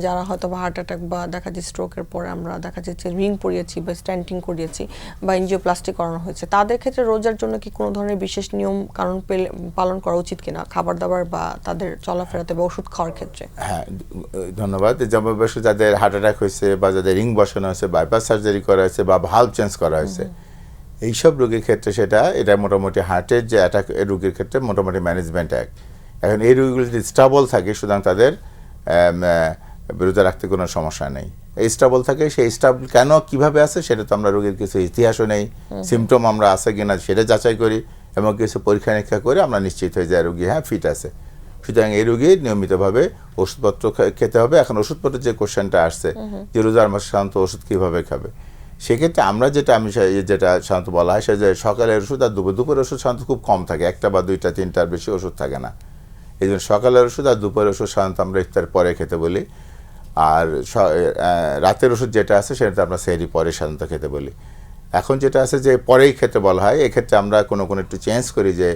যারা হয়তো heart attack বা দেখা যায় স্ট্রোকের পরে আমরা দেখা যাচ্ছে রিং পরিয়েছি বা স্ট্যান্টিং করিয়েছি বা এনজিওপ্লাস্টি করানো হয়েছে, তাদের ক্ষেত্রে রোজার জন্য কি কোনো ধরনের বিশেষ নিয়ম কারণ পালন করা উচিত কিনা খাবার দাবার বা তাদের চলাফেরাতে বা ওষুধ খাওয়ার ক্ষেত্রে? হ্যাঁ, ধন্যবাদ। যেমন যাদের হার্ট অ্যাটাক হয়েছে বা যাদের রিং বসানো হয়েছে, বাইপাস সার্জারি করা হয়েছে বা ভালভ চেঞ্জ করা হয়েছে, এইসব রোগীর ক্ষেত্রে এটা মোটামুটি হার্টের যে অ্যাটাক রোগীর ক্ষেত্রে মোটামুটি ম্যানেজমেন্ট অ্যাক্ট। এখন এই রোগীগুলো যদি স্টেবল থাকে সুতরাং তাদের রোজা রাখতে কোনো সমস্যা নেই। এই স্টেবল থাকে, সেই স্টেবল কেন কিভাবে আছে সেটা তো আমরা রোগীর কিছু ইতিহাসও নেই, সিমটম আমরা আছে কিনা সেটা যাচাই করি এবং কিছু পরীক্ষা নিরীক্ষা করে আমরা নিশ্চিত হয়ে যায় রোগী হ্যাঁ ফিট আছে। সুতরাং এই রোগী নিয়মিতভাবে ওষুধপত্র খেতে হবে। এখন ওষুধপত্রের যে কোশ্চেনটা আসছে যে রোজার মাসে সাধারণত ওষুধ কীভাবে খাবে, সেক্ষেত্রে আমরা যেটা সাধারণত বলা হয় সে যে সকালের ওষুধ আর দুপুরের ওষুধ সাধারণত খুব কম থাকে, একটা বা দুইটা তিনটার বেশি ওষুধ থাকে না। এই জন্য সকালের ওষুধ আর দুপুরের ওষুধ সাধারণত আমরা ইফতার পরে খেতে বলি, আর রাতের ওষুধ যেটা আছে সেটা আমরা সেহরি পরে সাধারণত খেতে বলি। এখন যেটা আছে যে পরেই খেতে বলা হয়, এক্ষেত্রে আমরা কোনো একটু চেঞ্জ করি যে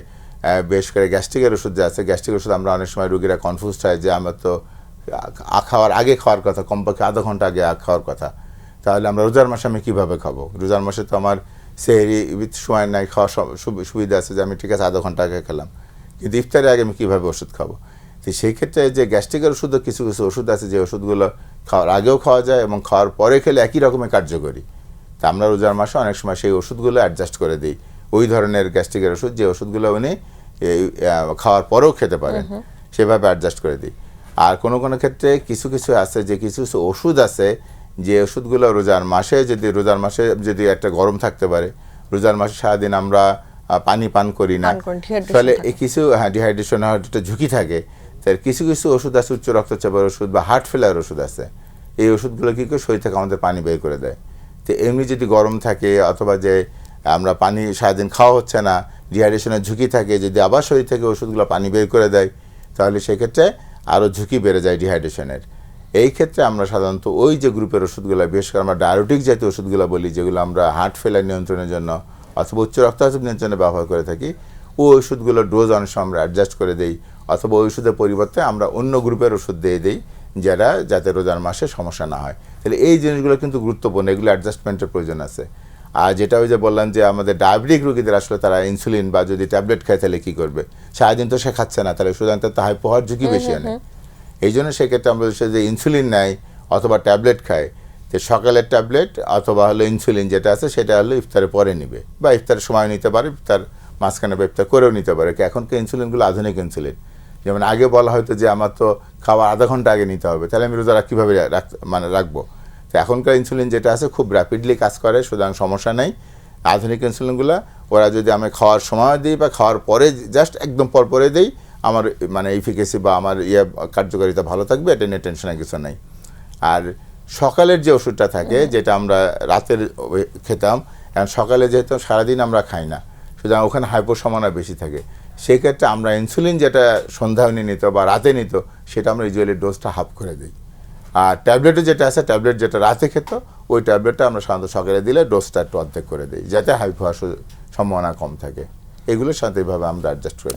বেশ করে গ্যাস্ট্রিকের ওষুধ যে আছে, গ্যাস্ট্রিক ওষুধ আমরা অনেক সময় রোগীরা কনফিউজ হয় যে আমার তো খাওয়ার আগে খাওয়ার কথা, কমপক্ষে আধা ঘন্টা আগে খাওয়ার কথা, তাহলে আমরা রোজার মাসে আমি কীভাবে খাবো? রোজার মাসে তো আমার সেহরি সময় নাই, খাওয়ার সুবিধা আছে যে আমি ঠিক আছে আধা ঘন্টা আগে খেলাম, কিন্তু ইফতারের আগে আমি কীভাবে ওষুধ খাবো? তো সেই ক্ষেত্রে যে গ্যাস্ট্রিকের ওষুধও কিছু কিছু ওষুধ আছে যে ওষুধগুলো খাওয়ার আগেও খাওয়া যায় এবং খাওয়ার পরে খেলে একই রকমের কার্যকরী। তা আমরা রোজার মাসে অনেক সময় সেই ওষুধগুলো অ্যাডজাস্ট করে দিই, ওই ধরনের গ্যাস্ট্রিকের ওষুধ যে ওষুধগুলো উনি খাওয়ার পরেও খেতে পারেন সেভাবে অ্যাডজাস্ট করে দিই। আর কোনো কোনো ক্ষেত্রে কিছু কিছু আছে যে কিছু কিছু ওষুধ আছে যে ওষুধগুলো রোজার মাসে যদি একটা গরম থাকতে পারে, রোজার মাসে সারাদিন আমরা পানি পান করি না, ফলে কিছু ডিহাইড্রেশন হওয়ার একটা ঝুঁকি থাকে। তার কিছু কিছু ওষুধ আছে, উচ্চ রক্তচাপের ওষুধ বা হার্ট ফেলার ওষুধ আছে, এই ওষুধগুলো কী করে শরীর থেকে আমাদের পানি বের করে দেয়। তো এমনি যদি গরম থাকে অথবা যে আমরা পানি সারাদিন খাওয়া হচ্ছে না, ডিহাইড্রেশনের ঝুঁকি থাকে, যদি আবার শরীর থেকে ওষুধগুলো পানি বের করে দেয় তাহলে সেক্ষেত্রে আরও ঝুঁকি বেড়ে যায় ডিহাইড্রেশনের। এই ক্ষেত্রে আমরা সাধারণত ওই যে গ্রুপের ওষুধগুলো, বিশেষ করে আমরা ডায়াবেটিক জাতীয় ওষুধগুলো বলি, যেগুলো আমরা হার্ট ফেলার নিয়ন্ত্রণের জন্য অথবা উচ্চ রক্তচাপ নিয়ন্ত্রণে ব্যবহার করে থাকি, ওই ওষুধগুলোর ডোজ অনেক সময় আমরা অ্যাডজাস্ট করে দিই অথবা ওই ওষুধের পরিবর্তে আমরা অন্য গ্রুপের ওষুধ দিয়ে দিই যাতে রোজার মাসে সমস্যা না হয়। তাহলে এই জিনিসগুলো কিন্তু গুরুত্বপূর্ণ, এগুলো অ্যাডজাস্টমেন্টের প্রয়োজন আছে। আর যেটা ওই যে বললাম যে আমাদের ডায়াবেটিক রোগীদের আসলে তারা ইনসুলিন বা যদি ট্যাবলেট খায় তাহলে কী করবে? সারাদিন তো সে খাচ্ছে না, তাহলে সুতরাং তার হাইপো হওয়ার ঝুঁকি বেশি আনে। এই জন্য সেক্ষেত্রে আমরা যে ইনসুলিন নেয় অথবা ট্যাবলেট খায়, যে সকালের ট্যাবলেট অথবা হলো ইনসুলিন যেটা আছে সেটা হলো ইফতারের পরে নিবে বা ইফতারের সময় নিতে পারে, ইফতার মাঝখানে বা ইফতার করেও নিতে পারে। এখনকার ইনসুলিনগুলো আধুনিক ইনসুলিন, যেমন আগে বলা হয়তো যে আমার তো খাওয়া আধা ঘন্টা আগে নিতে হবে, তাহলে আমি রোজা কীভাবে রাখবো? তো এখনকার ইনসুলিন যেটা আছে খুব র্যাপিডলি কাজ করে, সুতরাং সমস্যা নেই। আধুনিক ইনসুলিনগুলো ওরা যদি আমি খাওয়ার সময় দিই বা খাওয়ার পরে জাস্ট একদম পরে দিই, আমার এফিকেসি বা আমার কার্যকারিতা ভালো থাকবে, এটা নিয়ে টেনশনের কিছু নেই। আর সকালের যে ওষুধটা থাকে যেটা আমরা রাতের খেতাম, এখন সকালে যেহেতু সারাদিন আমরা খাই না, সুতরাং ওখানে হাইপোসমানা বেশি থাকে, সেই ক্ষেত্রে আমরা ইনসুলিন যেটা সন্ধ্যায় নিত বা রাতে নিত সেটা আমরা ইউজুয়ালি ডোজটা হাফ করে দিই। আর ট্যাবলেটে যেটা আছে, ট্যাবলেট যেটা রাতে খেত ওই ট্যাবলেটটা আমরা সাধারণত সকালে দিলে ডোজটা একটু অর্ধেক করে দিই, যাতে হাইপো হওয়ার সম্ভাবনা কম থাকে। এগুলোর সাথে এইভাবে আমরা অ্যাডজাস্ট করি।